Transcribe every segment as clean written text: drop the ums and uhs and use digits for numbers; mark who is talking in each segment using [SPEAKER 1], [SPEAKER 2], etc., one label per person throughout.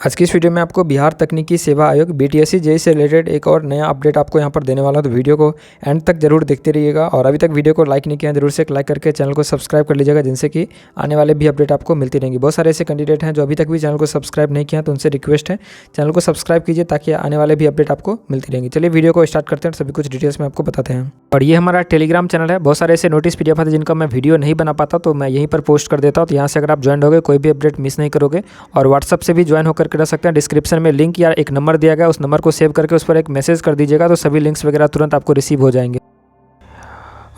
[SPEAKER 1] आज की इस वीडियो में आपको बिहार तकनीकी सेवा आयोग बीटीएससी जेईई से रिलेटेड एक और नया अपडेट आपको यहाँ पर देने वाला हूं, तो वीडियो को एंड तक जरूर देखते रहिएगा। और अभी तक वीडियो को लाइक नहीं किया है जरूर से एक लाइक करके चैनल को सब्सक्राइब कर लीजिएगा, जिनसे कि आने वाले भी अपडेट आपको मिलती रहेंगी। बहुत सारे ऐसे कैंडिडेट हैं जो अभी तक भी चैनल को सब्सक्राइब नहीं किया, तो उनसे रिक्वेस्ट है चैनल को सब्सक्राइब कीजिए ताकि आने वाले भी अपडेट आपको मिलती रहेंगी। चलिए वीडियो को स्टार्ट करते हैं, सभी कुछ डिटेल्स में आपको बताते हैं। और ये हमारा टेलीग्राम चैनल है। बहुत सारे ऐसे नोटिस पीडीएफ आते हैं जिनका मैं वीडियो नहीं बना पाता, तो मैं यहीं पर पोस्ट कर देता हूँ। तो यहाँ से अगर आप ज्वाइन होगे कोई भी अपडेट मिस नहीं करोगे। और व्हाट्सअप से भी ज्वाइन होकर के रह सकते हैं। डिस्क्रिप्शन में लिंक या एक नंबर दिया गया, उस नंबर को सेव करके उस पर एक मैसेज कर दीजिएगा, तो सभी लिंक्स वगैरह तुरंत आपको रिसीव हो जाएंगे।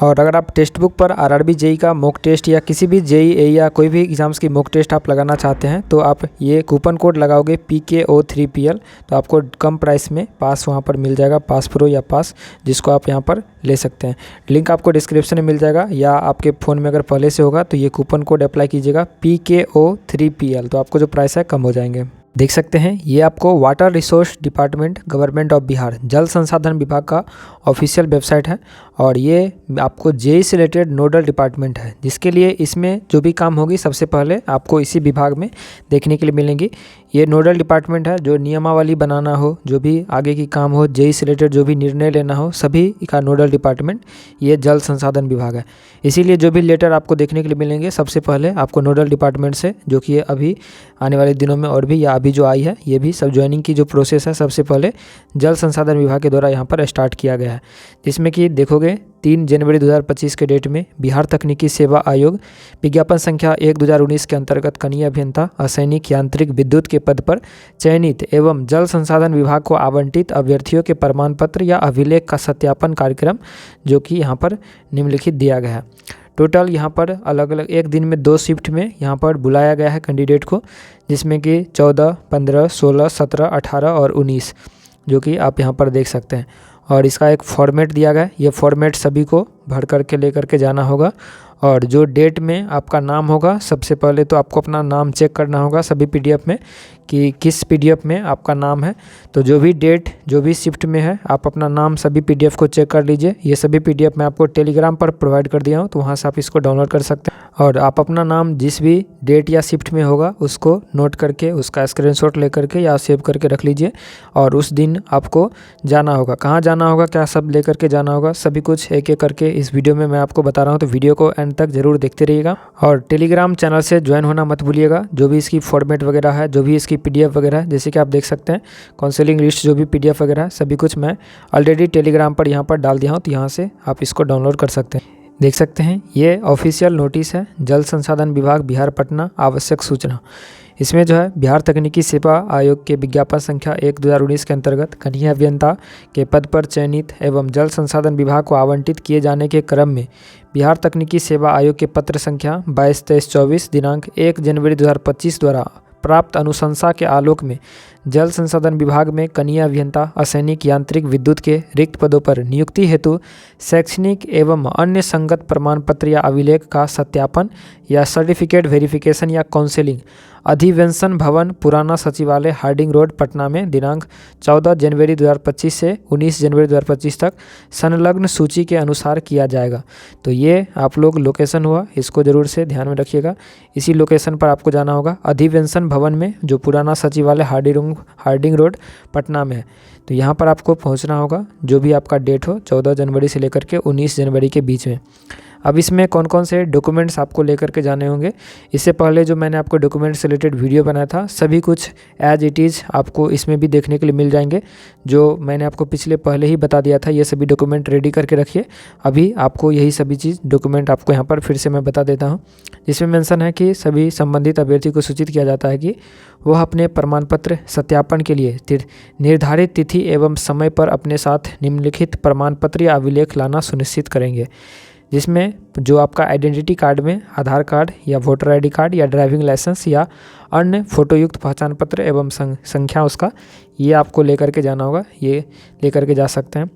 [SPEAKER 1] और अगर आप टेक्स्ट बुक पर आरआरबी जेईई का मॉक टेस्ट या किसी भी जेईई या कोई भी एग्जाम्स की मॉक टेस्ट आप लगाना चाहते हैं, तो आप ये कूपन कोड लगाओगे PKO3PL, तो आपको कम प्राइस में पास वहाँ पर मिल जाएगा, पास प्रो या पास, जिसको आप यहाँ पर ले सकते हैं। लिंक आपको डिस्क्रिप्शन में मिल जाएगा, या आपके फ़ोन में अगर पहले से होगा तो ये कूपन कोड अप्लाई कीजिएगा PKO3PL, तो आपको जो प्राइस है कम हो जाएंगे। देख सकते हैं ये आपको water resource department government of Bihar जल संसाधन विभाग का ऑफिशियल वेबसाइट है। और ये आपको जेईई से रिलेटेड नोडल डिपार्टमेंट है, जिसके लिए इसमें जो भी काम होगी सबसे पहले आपको इसी विभाग में देखने के लिए मिलेंगी। ये नोडल डिपार्टमेंट है, जो नियमावली बनाना हो, जो भी आगे की काम हो, जेईई से रिलेटेड जो भी निर्णय लेना हो, सभी का नोडल डिपार्टमेंट ये जल संसाधन विभाग है। इसीलिए जो भी लेटर आपको देखने के लिए मिलेंगे सबसे पहले आपको नोडल डिपार्टमेंट से, जो कि अभी आने वाले दिनों में और भी या अभी जो आई है, ये भी सब ज्वाइनिंग की जो प्रोसेस है सबसे पहले जल संसाधन विभाग के द्वारा यहाँ पर स्टार्ट किया गया है। जिसमें कि देखोगे 3 जनवरी 2025 के डेट में बिहार तकनीकी सेवा आयोग विज्ञापन संख्या 1/2019 के अंतर्गत कनीय अभियंता असैनिक यांत्रिक विद्युत के पद पर चयनित एवं जल संसाधन विभाग को आवंटित अभ्यर्थियों के प्रमाण पत्र या अभिलेख का सत्यापन कार्यक्रम, जो कि यहाँ पर निम्नलिखित दिया गया है। टोटल यहाँ पर अलग अलग एक दिन में 2 शिफ्ट में यहाँ पर बुलाया गया है कैंडिडेट को, जिसमें कि 14, 15, 16, 17, 18 और 19, जो कि आप यहाँ पर देख सकते हैं। और इसका एक फॉर्मेट दिया गया है, ये फॉर्मेट सभी को भर करके लेकर के जाना होगा। और जो डेट में आपका नाम होगा, सबसे पहले तो आपको अपना नाम चेक करना होगा सभी पीडीएफ में कि किस पीडीएफ में आपका नाम है। तो जो भी डेट जो भी शिफ्ट में है, आप अपना नाम सभी पीडीएफ को चेक कर लीजिए। ये सभी पीडीएफ मैं आपको टेलीग्राम पर प्रोवाइड कर दिया हूँ, तो वहाँ से आप इसको डाउनलोड कर सकते हैं। और आप अपना नाम जिस भी डेट या शिफ्ट में होगा उसको नोट करके उसका स्क्रीनशॉट ले करके या सेव करके रख लीजिए। और उस दिन आपको जाना होगा, कहाँ जाना होगा, क्या सब ले करके जाना होगा, सभी कुछ एक एक करके इस वीडियो में मैं आपको बता रहा हूँ। तो वीडियो को एंड तक जरूर देखते रहिएगा। और टेलीग्राम चैनल से ज्वाइन होना मत भूलिएगा। जो भी इसकी फॉर्मेट वगैरह है, जो भी इसकी पीडीएफ वगैरह है, जैसे कि आप देख सकते हैं काउंसलिंग लिस्ट, जो भी पीडीएफ वगैरह है, सभी कुछ मैं ऑलरेडी टेलीग्राम पर यहाँ पर डाल दिया हूँ, तो यहाँ से आप इसको डाउनलोड कर सकते हैं। देख सकते हैं ये ऑफिशियल नोटिस है, जल संसाधन विभाग बिहार पटना आवश्यक सूचना। इसमें जो है बिहार तकनीकी सेवा आयोग के विज्ञापन संख्या 1/2019 के अंतर्गत कनीय अभियंता के पद पर चयनित एवं जल संसाधन विभाग को आवंटित किए जाने के क्रम में बिहार तकनीकी सेवा आयोग के पत्र संख्या 22-23-24 दिनांक 1 जनवरी 2025 द्वारा प्राप्त अनुशंसा के आलोक में जल संसाधन विभाग में कनीय अभियंता असैनिक यांत्रिक विद्युत के रिक्त पदों पर नियुक्ति हेतु शैक्षणिक एवं अन्य संगत प्रमाण पत्र या अभिलेख का सत्यापन या सर्टिफिकेट वेरिफिकेशन या काउंसलिंग अधिवेशन भवन पुराना सचिवालय हार्डिंग रोड पटना में दिनांक 14 जनवरी 2025 से 19 जनवरी 2025 तक संलग्न सूची के अनुसार किया जाएगा। तो ये आप लोग लोकेशन हुआ, इसको ज़रूर से ध्यान में रखिएगा। इसी लोकेशन पर आपको जाना होगा, अधिवेशन भवन में, जो पुराना सचिवालय हार्डिंग रोड पटना में है। तो यहाँ पर आपको पहुँचना होगा, जो भी आपका डेट हो 14 जनवरी से लेकर के 19 जनवरी के बीच में। अब इसमें कौन कौन से डॉक्यूमेंट्स आपको लेकर के जाने होंगे, इससे पहले जो मैंने आपको डॉक्यूमेंट्स से रिलेटेड वीडियो बनाया था, सभी कुछ एज इट इज़ आपको इसमें भी देखने के लिए मिल जाएंगे। जो मैंने आपको पिछले पहले ही बता दिया था, ये सभी डॉक्यूमेंट रेडी करके रखिए। अभी आपको यही सभी चीज़ डॉक्यूमेंट आपको यहाँ पर फिर से मैं बता देता हूँ, जिसमें मेंशन है कि सभी संबंधित अभ्यर्थी को सूचित किया जाता है कि वह अपने प्रमाण पत्र सत्यापन के लिए निर्धारित तिथि एवं समय पर अपने साथ निम्नलिखित प्रमाण पत्र या अभिलेख लाना सुनिश्चित करेंगे, जिसमें जो आपका आइडेंटिटी कार्ड में आधार कार्ड या वोटर आईडी कार्ड या ड्राइविंग लाइसेंस या अन्य फोटोयुक्त पहचान पत्र एवं संख्या उसका, ये आपको लेकर के जाना होगा, ये लेकर के जा सकते हैं।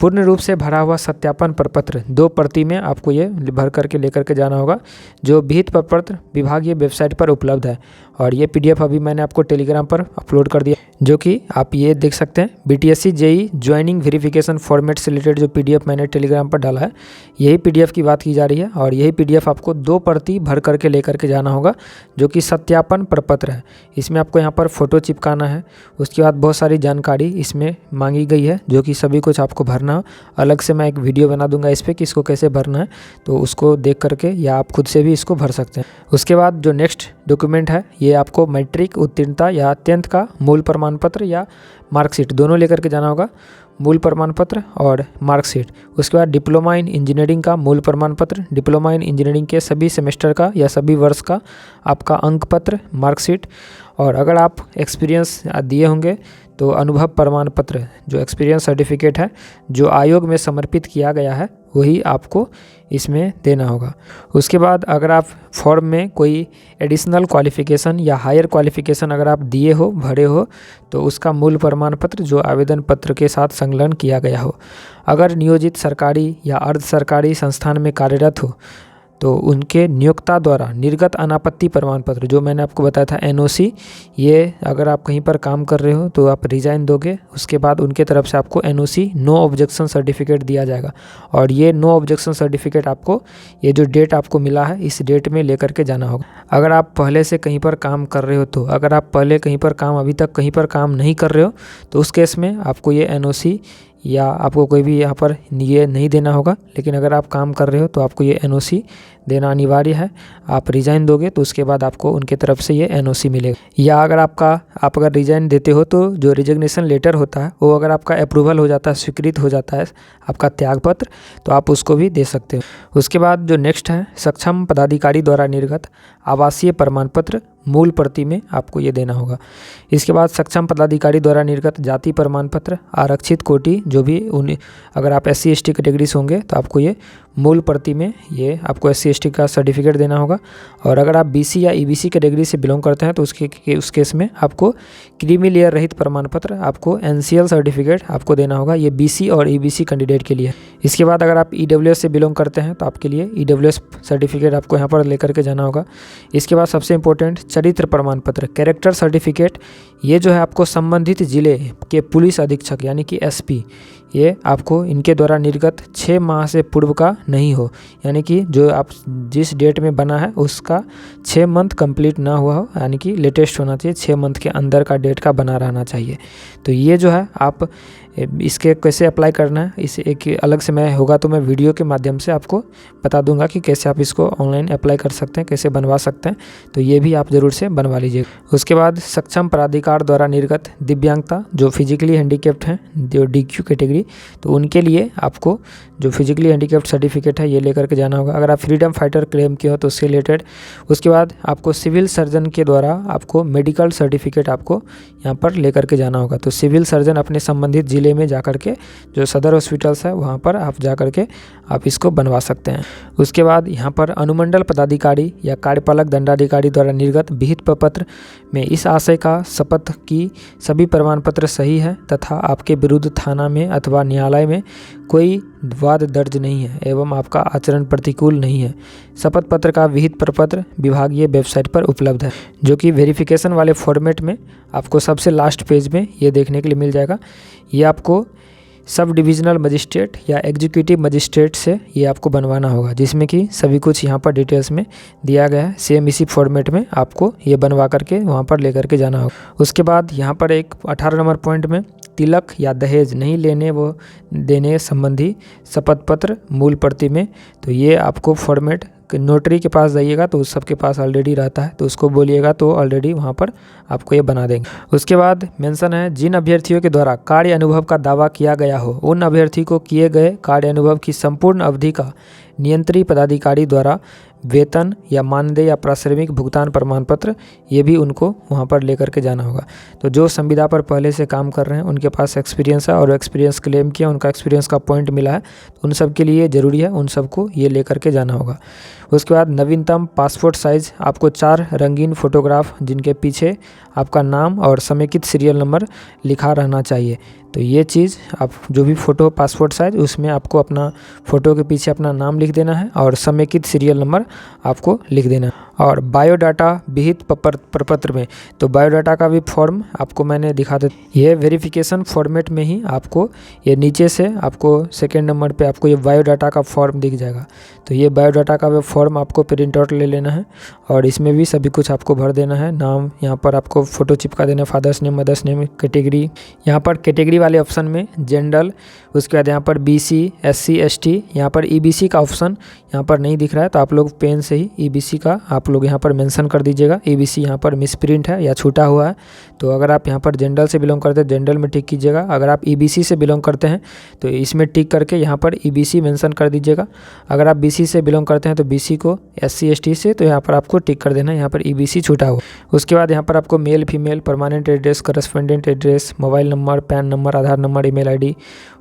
[SPEAKER 1] पूर्ण रूप से भरा हुआ सत्यापन प्रपत्र 2 प्रति में आपको ये भर करके लेकर के जाना होगा, जो विहित प्रपत्र विभागीय वेबसाइट पर उपलब्ध है। और ये पीडीएफ अभी मैंने आपको टेलीग्राम पर अपलोड कर दिया। जो कि आप ये देख सकते हैं BTSC JEE joining verification format से रिलेटेड जो PDF मैंने टेलीग्राम पर डाला है, यही PDF की बात की जा रही है। और यही PDF आपको 2 प्रति भर करके लेकर के जाना होगा, जो कि सत्यापन प्रपत्र है। इसमें आपको यहाँ पर फ़ोटो चिपकाना है। उसके बाद बहुत सारी जानकारी इसमें मांगी गई है, जो कि सभी कुछ आपको भरना हो। अलग से मैं एक वीडियो बना दूंगा इस पर कि इसको कैसे भरना है, तो उसको देख करके या आप खुद से भी इसको भर सकते हैं। उसके बाद जो नेक्स्ट डॉक्यूमेंट है, ये आपको मैट्रिक उत्तीर्णता या 10th का मूल प्रमाण पत्र या मार्कशीट दोनों लेकर के जाना होगा। मूल प्रमाण पत्र और मार्कशीट। उसके बाद डिप्लोमा इन इंजीनियरिंग का मूल प्रमाण पत्र, डिप्लोमा इन इंजीनियरिंग के सभी सेमेस्टर का या सभी वर्ष का आपका अंक पत्र, मार्कशीट। और अगर आप एक्सपीरियंस दिए होंगे तो अनुभव प्रमाण पत्र, जो एक्सपीरियंस सर्टिफिकेट है जो आयोग में समर्पित किया गया है, वही आपको इसमें देना होगा। उसके बाद अगर आप फॉर्म में कोई एडिशनल क्वालिफ़िकेशन या हायर क्वालिफ़िकेशन अगर आप दिए हो, भरे हो, तो उसका मूल प्रमाण पत्र जो आवेदन पत्र के साथ संलग्न किया गया हो। अगर नियोजित सरकारी या अर्ध सरकारी संस्थान में कार्यरत हो तो उनके नियोक्ता द्वारा निर्गत अनापत्ति प्रमाण पत्र, जो मैंने आपको बताया था NOC, ये अगर आप कहीं पर काम कर रहे हो तो आप रिज़ाइन दोगे, उसके बाद उनके तरफ से आपको NOC नो ऑब्जेक्शन सर्टिफिकेट दिया जाएगा। और ये नो ऑब्जेक्शन सर्टिफिकेट आपको, ये जो डेट आपको मिला है, इस डेट में लेकर के जाना होगा। अगर आप पहले से कहीं पर काम कर रहे हो तो, अगर आप पहले कहीं पर काम अभी तक कहीं पर काम नहीं कर रहे हो तो उस केस में आपको ये NOC या आपको कोई भी यहाँ पर ये नहीं देना होगा। लेकिन अगर आप काम कर रहे हो तो आपको ये NOC देना अनिवार्य है। आप रिज़ाइन दोगे तो उसके बाद आपको उनके तरफ से ये NOC मिलेगा। या अगर आप अगर रिज़ाइन देते हो तो जो रिजिग्नेशन लेटर होता है वो अगर आपका अप्रूवल हो जाता है, स्वीकृत हो जाता है आपका त्यागपत्र, तो आप उसको भी दे सकते हो। उसके बाद जो नेक्स्ट है, सक्षम पदाधिकारी द्वारा निर्गत आवासीय प्रमाण पत्र मूल प्रति में आपको ये देना होगा। इसके बाद सक्षम पदाधिकारी द्वारा निर्गत जाति प्रमाण पत्र, आरक्षित कोटि जो भी अगर आप SC ST कैटेगरी से होंगे तो आपको ये मूल प्रति में ये आपको SC ST का सर्टिफिकेट देना होगा। और अगर आप BC या EBC कैटेगरी से बिलोंग करते हैं तो उस केस में आपको क्रीमी लेयर रहित प्रमाण पत्र, आपको NCL सर्टिफिकेट आपको देना होगा। ये BC और EBC कैंडिडेट के लिए। इसके बाद अगर आप EWS से बिलोंग करते हैं तो आपके लिए EWS सर्टिफिकेट आपको यहाँ पर लेकर के जाना होगा। इसके बाद सबसे इम्पोर्टेंट चरित्र प्रमाण पत्र, कैरेक्टर सर्टिफिकेट, ये जो है आपको संबंधित जिले के पुलिस अधीक्षक यानी कि SP, ये आपको इनके द्वारा निर्गत 6 माह से पूर्व का नहीं हो, यानी कि जो आप जिस डेट में बना है उसका 6 मंथ कंप्लीट ना हुआ हो, यानी कि लेटेस्ट होना चाहिए, 6 मंथ के अंदर का डेट का बना रहना चाहिए। तो ये जो है आप इसके कैसे अप्लाई करना है, इसे एक अलग से मैं होगा तो मैं वीडियो के माध्यम से आपको बता दूंगा कि कैसे आप इसको ऑनलाइन अप्लाई कर सकते हैं, कैसे बनवा सकते हैं। तो ये भी आप ज़रूर से बनवा लीजिए। उसके बाद सक्षम प्राधिकार द्वारा निर्गत दिव्यांगता, जो फिजिकली हैंडीकैप्ड हैं, जो DQ कैटेगरी, तो उनके लिए आपको जो फिजिकली हैंडीकैप्ड सर्टिफिकेट है ये लेकर के जाना होगा। अगर आप फ्रीडम फाइटर क्लेम किए हो तो उससे रिलेटेड। उसके बाद आपको सिविल सर्जन के द्वारा आपको मेडिकल सर्टिफिकेट आपको यहाँ पर लेकर के जाना होगा। तो सिविल सर्जन अपने संबंधित जिले में जाकर के, जो सदर हॉस्पिटल्स है वहाँ पर आप जा कर के आप इसको बनवा सकते हैं। उसके बाद यहाँ पर अनुमंडल पदाधिकारी या कार्यपालक दंडाधिकारी द्वारा निर्गत विहित प्रपत्र में इस आशय का शपथ की सभी प्रमाण पत्र सही है तथा आपके विरुद्ध थाना में अथवा न्यायालय में कोई वाद दर्ज नहीं है एवं आपका आचरण प्रतिकूल नहीं है। शपथ पत्र का विहित प्रपत्र विभागीय वेबसाइट पर उपलब्ध है, जो कि वेरिफिकेशन वाले फॉर्मेट में आपको सबसे लास्ट पेज में ये देखने के लिए मिल जाएगा। ये आपको सब डिविजनल मजिस्ट्रेट या एग्जीक्यूटिव मजिस्ट्रेट से ये आपको बनवाना होगा, जिसमें कि सभी कुछ यहाँ पर डिटेल्स में दिया गया है। सेम इसी फॉर्मेट में आपको ये बनवा करके वहाँ पर लेकर के जाना होगा। उसके बाद यहाँ पर एक 18 नंबर पॉइंट में तिलक या दहेज नहीं लेने व देने संबंधी शपथ पत्र मूल प्रति में, तो ये आपको फॉर्मेट नोटरी के पास जाइएगा तो उस सबके पास ऑलरेडी रहता है, तो उसको बोलिएगा तो ऑलरेडी वहाँ पर आपको ये बना देंगे। उसके बाद मेंशन है, जिन अभ्यर्थियों के द्वारा कार्य अनुभव का दावा किया गया हो उन अभ्यर्थी को किए गए कार्य अनुभव की संपूर्ण अवधि का नियंत्री पदाधिकारी द्वारा वेतन या मानदेय या प्राश्रमिक भुगतान प्रमाण पत्र, ये भी उनको वहाँ पर लेकर के जाना होगा। तो जो संविदा पर पहले से काम कर रहे हैं उनके पास एक्सपीरियंस है और एक्सपीरियंस क्लेम किया, उनका एक्सपीरियंस का पॉइंट मिला है, तो उन सब के लिए ज़रूरी है, उन सबको ये लेकर के जाना होगा। उसके बाद नवीनतम पासपोर्ट साइज़ आपको 4 रंगीन फोटोग्राफ जिनके पीछे आपका नाम और समेकित सीरियल नंबर लिखा रहना चाहिए। तो ये चीज़ आप जो भी फ़ोटो पासपोर्ट साइज़ उसमें आपको अपना फ़ोटो के पीछे अपना नाम लिख देना है और समेकित सीरियल नंबर आपको लिख देना है। और बायोडाटा विहित प्रपत्र में, तो बायोडाटा का भी फॉर्म आपको मैंने दिखा दे, ये वेरिफिकेशन फॉर्मेट में ही आपको ये नीचे से आपको सेकेंड नंबर पे आपको ये बायोडाटा का फॉर्म दिख जाएगा। तो ये बायोडाटा का वो फॉर्म आपको प्रिंट आउट ले लेना है और इसमें भी सभी कुछ आपको भर देना है। नाम यहाँ पर आपको फ़ोटो चिपका देना है, father's name, mother's name, category, यहाँ पर कैटेगरी वाले ऑप्शन में जनरल, उसके बाद यहाँ पर BC, SC, ST, यहाँ पर EBC का ऑप्शन यहाँ पर नहीं दिख रहा है तो आप लोग पेन से ही EBC का आप लोग यहाँ पर मेंशन कर दीजिएगा। EBC यहाँ पर मिसप्रिंट है या छूटा हुआ है, तो अगर आप यहाँ पर जनरल से बिलोंग करते हैं जनरल में टिक कीजिएगा। अगर आप EBC से बिलोंग करते हैं तो इसमें टिक करके यहाँ पर EBC मेंशन कर दीजिएगा। अगर आप BC से बिलोंग करते हैं तो BC को, SC ST से तो यहाँ पर आपको टिक कर देना है, यहाँ पर EBC छूटा हुआ। उसके बाद यहाँ पर आपको male female, permanent address, correspondent address, mobile number, PAN number, Aadhaar number, email ID,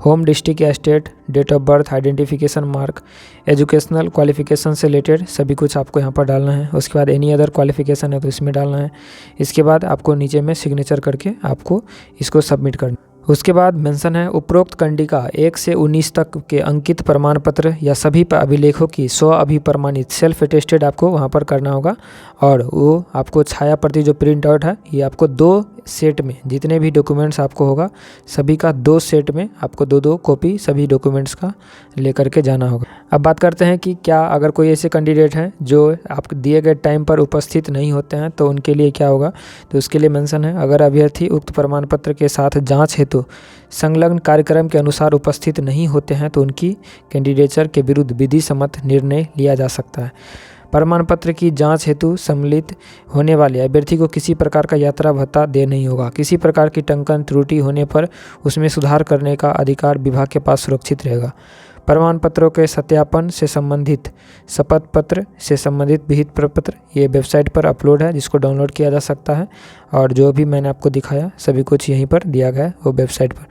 [SPEAKER 1] home district या state, date of birth, identification mark, educational qualification से रिलेटेड सभी कुछ आपको यहाँ पर डालना है। उसके बाद एनी अदर क्वालिफिकेशन है तो इसमें डालना है। इसके बाद आपको नीचे में सिग्नेचर करके आपको इसको सबमिट करना। उसके बाद मेंशन है उपरोक्त कंडिका 1 से 19 तक के अंकित प्रमाण पत्र या सभी अभिलेखों की स्व अभिप्रमाणित सेल्फ अटेस्टेड आपको वहाँ पर करना होगा। और वो आपको छाया प्रति जो प्रिंट आउट है ये आपको 2 सेट में, जितने भी डॉक्यूमेंट्स आपको होगा सभी का 2 सेट में आपको 2-2 कॉपी सभी डॉक्यूमेंट्स का लेकर के जाना होगा। अब बात करते हैं कि क्या अगर कोई ऐसे कैंडिडेट हैं जो आप दिए गए टाइम पर उपस्थित नहीं होते हैं तो उनके लिए क्या होगा। तो उसके लिए मेंशन है अगर अभ्यर्थी उक्त प्रमाण पत्र के साथ जांच हेतु संलग्न कार्यक्रम के अनुसार उपस्थित नहीं होते हैं तो उनकी कैंडिडेचर के विरुद्ध विधि सम्मत निर्णय लिया जा सकता है। प्रमाण पत्र की जांच हेतु सम्मिलित होने वाले अभ्यर्थी को किसी प्रकार का यात्रा भत्ता दे नहीं होगा। किसी प्रकार की टंकन त्रुटि होने पर उसमें सुधार करने का अधिकार विभाग के पास सुरक्षित रहेगा। प्रमाण पत्रों के सत्यापन से संबंधित शपथ पत्र से संबंधित विहित प्रपत्र ये वेबसाइट पर अपलोड है जिसको डाउनलोड किया जा सकता है। और जो भी मैंने आपको दिखाया सभी कुछ यहीं पर दिया गया है वो वेबसाइट पर।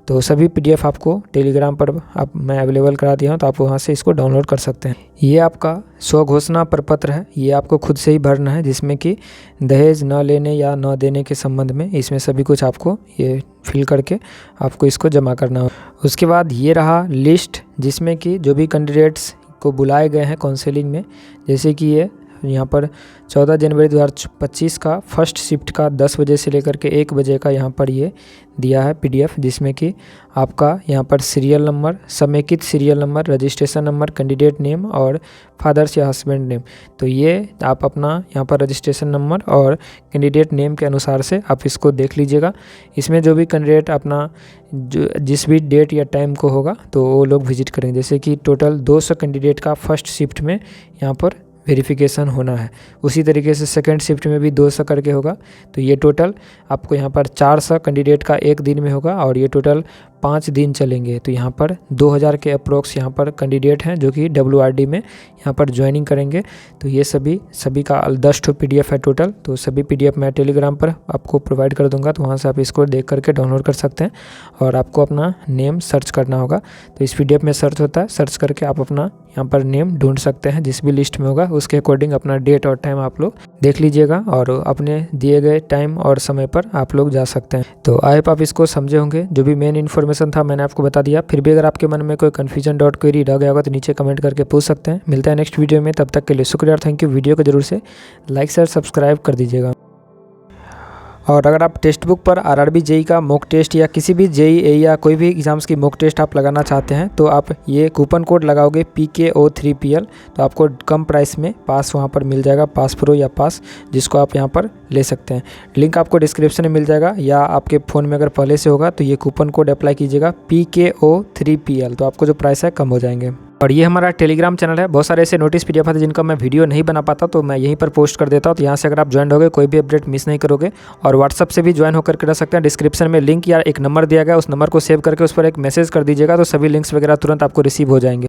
[SPEAKER 1] तो सभी PDF आपको टेलीग्राम पर मैं अवेलेबल करा दिया हूँ तो आप वहाँ से इसको डाउनलोड कर सकते हैं। ये आपका स्वघोषणा प्रपत्र है, ये आपको खुद से ही भरना है जिसमें कि दहेज न लेने या न देने के संबंध में इसमें सभी कुछ आपको ये फिल करके आपको इसको जमा करना हो। उसके बाद ये रहा लिस्ट जिसमें कि जो भी कैंडिडेट्स को बुलाए गए हैं काउंसलिंग में, जैसे कि ये यहाँ पर 14 जनवरी 2025 का फर्स्ट शिफ्ट का 10 बजे से लेकर के 1 बजे का यहाँ पर ये दिया है PDF जिसमें कि आपका यहाँ पर सीरियल नंबर, समेकित serial number, registration number, candidate name और फादर्स या हस्बैंड नेम। तो ये आप अपना यहाँ पर रजिस्ट्रेशन नंबर और कैंडिडेट नेम के अनुसार से आप इसको देख लीजिएगा। इसमें जो भी कैंडिडेट अपना जो जिस भी डेट या टाइम को होगा तो वो लोग विजिट करेंगे। जैसे कि टोटल 200 कैंडिडेट का फर्स्ट शिफ्ट में यहाँ पर वेरिफिकेशन होना है, उसी तरीके से सेकंड शिफ्ट में भी 200 करके होगा। तो ये टोटल आपको यहाँ पर 400 कैंडिडेट का एक दिन में होगा और ये टोटल 5 दिन चलेंगे। तो यहाँ पर 2000 के अप्रोक्स यहाँ पर कैंडिडेट हैं जो कि WRD में यहाँ पर ज्वाइनिंग करेंगे। तो ये सभी का 10 PDF है टोटल। तो सभी PDF मैं टेलीग्राम पर आपको प्रोवाइड कर दूंगा तो वहाँ से आप इसको देख करके डाउनलोड कर सकते हैं। और आपको अपना नेम सर्च करना होगा तो इस PDF में सर्च होता है, सर्च करके आप अपना यहाँ पर नेम ढूंढ सकते हैं जिस भी लिस्ट में होगा उसके अकॉर्डिंग अपना डेट और टाइम आप लोग देख लीजिएगा और अपने दिए गए टाइम और समय पर आप लोग जा सकते हैं। तो आई होप आप इसको समझे होंगे। जो भी मेन इन्फॉर्मेशन था मैंने आपको बता दिया। फिर भी अगर आपके मन में कोई कन्फ्यूजन डाउट क्वेरी रह गया होगा तो नीचे कमेंट करके पूछ सकते हैं। मिलता है नेक्स्ट वीडियो में, तब तक के लिए शुक्रिया, थैंक यू। वीडियो को जरूर से लाइक शेयर सब्सक्राइब कर दीजिएगा। और अगर आप टेक्स्ट बुक पर RRB JEE का मॉक टेस्ट या किसी भी JEE या कोई भी एग्ज़ाम्स की मॉक टेस्ट आप लगाना चाहते हैं तो आप ये कूपन कोड लगाओगे PKO3PL तो आपको कम प्राइस में पास वहाँ पर मिल जाएगा, पास प्रो या पास, जिसको आप यहाँ पर ले सकते हैं। लिंक आपको डिस्क्रिप्शन में मिल जाएगा या आपके फ़ोन में अगर पहले से होगा तो ये कूपन कोड अप्लाई कीजिएगा PKO3PL तो आपको जो प्राइस है कम हो जाएंगे। और ये हमारा टेलीग्राम चैनल है। बहुत सारे ऐसे नोटिस PDF आते जिनका मैं वीडियो नहीं बना पाता तो मैं यहीं पर पोस्ट कर देता हूँ। तो यहाँ से अगर आप ज्वाइन होगे कोई भी अपडेट मिस नहीं करोगे। और व्हाट्सअप से भी ज्वाइन होकर के रह सकते हैं। डिस्क्रिप्शन में लिंक या एक नंबर दिया गया, उस नंबर को सेव करके उस पर एक मैसेज कर दीजिएगा तो सभी लिंक्स वगैरह तुरंत आपको रिसीव हो जाएंगे।